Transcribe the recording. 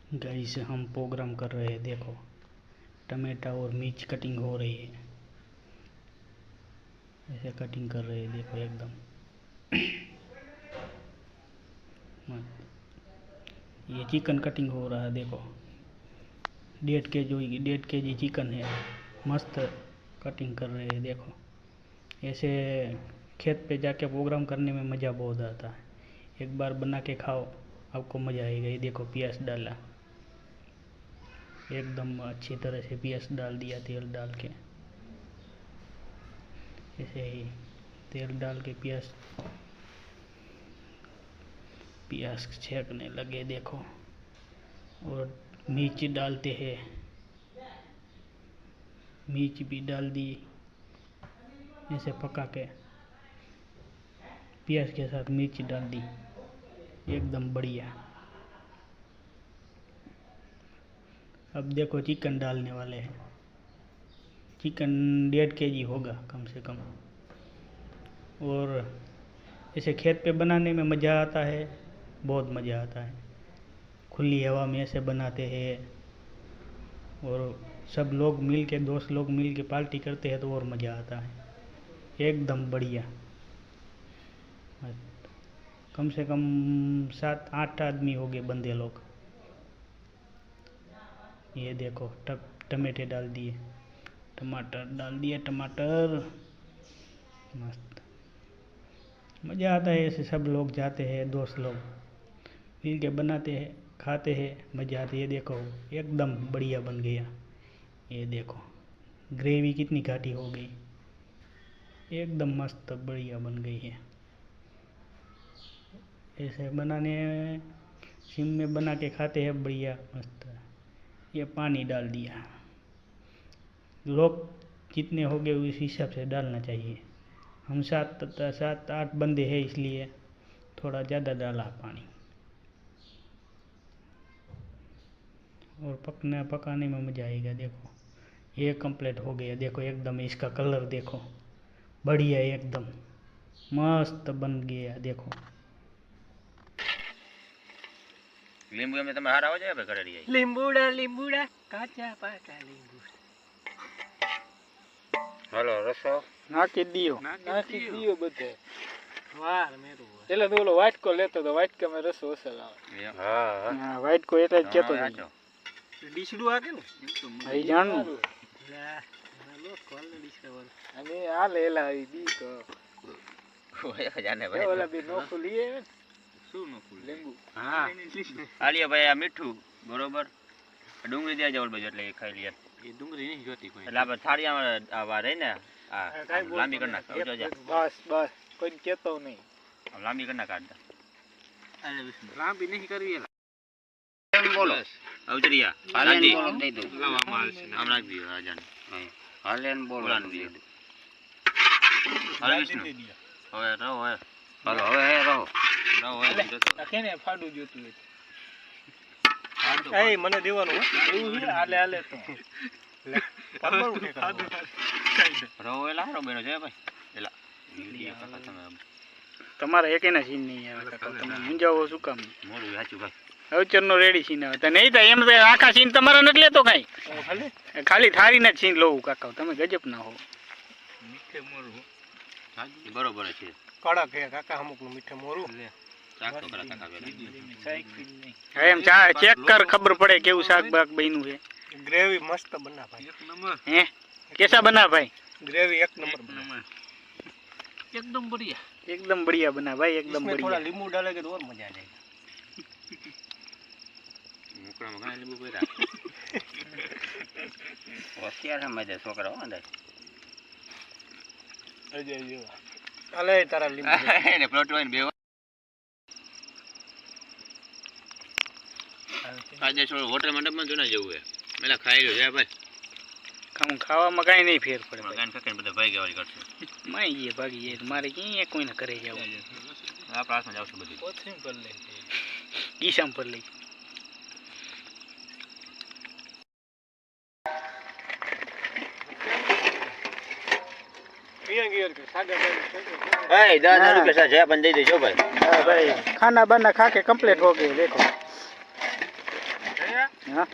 Guys हम programme कर रहे हैं। देखो टमाटा और मिर्च कटिंग हो रही है, ऐसे कटिंग कर रहे हैं। देखो एकदम ये चिकन कटिंग हो रहा है। देखो 1.5 केजी चिकन है, मस्त कटिंग कर रहे हैं। देखो ऐसे खेत पे जाके प्रोग्राम करने में मज़ा बहुत आता है। एक बार बना के खाओ, आपको मज़ा आएगा। ये देखो प्याज डाला, एकदम अच्छी तरह से प्याज डाल दिया, तेल डाल के ऐसे ही तेल डाल के प्याज छेकने लगे। देखो और मिर्च डालते हैं, मिर्च भी डाल दी, ऐसे पका के प्याज के साथ मिर्च डाल दी, एकदम बढ़िया। अब देखो चिकन डालने वाले हैं। चिकन 1.5 केजी होगा कम से कम। और ऐसे खेत पे बनाने में मज़ा आता है, बहुत मज़ा आता है। खुली हवा में ऐसे बनाते हैं और सब लोग मिल के, दोस्त लोग मिल के पार्टी करते हैं तो और मज़ा आता है, एकदम बढ़िया। कम से कम 7-8 आदमी हो गए, बंदे लोग। ये देखो टमाटे डाल दिए, टमाटर डाल दिए, टमाटर मस्त मज़ा आता है। ऐसे सब लोग जाते हैं, दोस्त लोग मिल के बनाते हैं, खाते हैं, मज़ा आती है। ये देखो एकदम बढ़िया बन गया। ये देखो ग्रेवी कितनी घाटी हो गई, एकदम मस्त बढ़िया बन गई है। ऐसे बनाने सिम में बना के खाते हैं, बढ़िया मस्त। ये पानी डाल दिया, लोग जितने हो गए उस हिसाब से डालना चाहिए। हम 7-8 बंदे हैं, इसलिए थोड़ा ज़्यादा डाला पानी। और पकाने में मज़ा आएगा। देखो ये कंप्लीट हो गया। देखो एकदम इसका कलर देखो, बढ़िया एकदम मस्त बन गया। देखो લીંબુ એમને તમે હારા આવજો ભાઈ કરેડી જાય લીંબુડા કાચા પાકા લીંબુ હાલો રસો નાખી દીયો બધે વાર મેરું એટલે તો ઓલો વાટકો લેતો તો વાટકામાં રસો અસલ આવે હા હા વાટકો એટલે જ કેતો રાજો ડીશડું આકે ને ભાઈ જાણું લો કોલ ને ડીશડું અને આ લેલા આવી દી તો ઓય જાને ભાઈ ઓલા બી નોખું લીએ શું નોખું લીંબુ હા આલિયા ભાઈ આ મીઠું બરોબર ડુંગળી દે જવલ બજે એટલે એ ખાઈ લે એ ડુંગળી નહીં જોતી કોઈ એટલે આપણે થાળીમાં આવા રહી ને આ લાંબી કરી નાખ આવજો જા બસ કોઈ કેતો નહીં લાંબી કરી નાખ આડા અરે લાંબી નહીં કરવી એમ બોલો આવજરિયા હાલેન બોલો દઈ દો લાવા માલ છે આમ રાખ દીયો રાજાને હાલેન બોલો દઈ દો હાલે વિષ્ણુ હવે રહો હવે હાલો હવે હે રહો કેને ફાડું જોતું હોય એ મને દેવાનું એવું છે હાલે હાલે તો રહો એલા હારો બેનો છે ભાઈ એલા કાકા તમે તમારા એકેના સીન નહીં આવે કાકા, તમે મૂંઝાવો શું કામ? મોડું સાચું ભાઈ અવચરનો રેડી સીન આવે તો નહીં તો એમ તો આખા સીન તમારા નથી લેતો કાંઈ, ખાલી થાળીના જ સીન લઉં કાકા. તમે ગજબ ના હો. મીઠે મોરું બરોબર છે કડક હે કાકા, અમુક નું મીઠે મોરું લે શાક તો કરા કાકા પેલા એમ ચેક કર, ખબર પડે કેવું શાક બાક બન્યું છે. ગ્રેવી મસ્ત બના ભાઈ, એક નંબર. હે કેસા બના ભાઈ? ગ્રેવી એક નંબર બના, एकदम बढ़िया, एकदम बढ़िया बना भाई, एकदम इसमें बढ़िया. थोड़ा नींबू डालेंगे तो और मजा आ जाएगा. मुकड़ा में घણા લીંબુ પડ્યા હોશિયાર સમજે છોકરા હો અંદર અજય જેવા અલે તારા લીંબુ એને પ્લોટ હોય ને બે આજે છોડ હોટલ મંડપમાં જોના જેવું હે મેલા ખાઈ લ્યો છે ભાઈ. ખાવામાં કાંઈ નહીં ફેર પડે. ગાન કાકા બધા ભાઈ ગવાળી કરશે માઈ ગયે ભાગી જાય મારે ક્યાં કોઈને કરે જાવ. આ પ્રાસમાં જાવ છું બધી કોથીમ પર લે ઈશામ પર લઈ. મિયા ગિયર કે સાગા ભાઈ એ 10,000 રૂપિયા છે પણ દઈ દેજો ભાઈ. હા ભાઈ, ખાના બાના ખા के कंप्लीट हो गए. देखो હા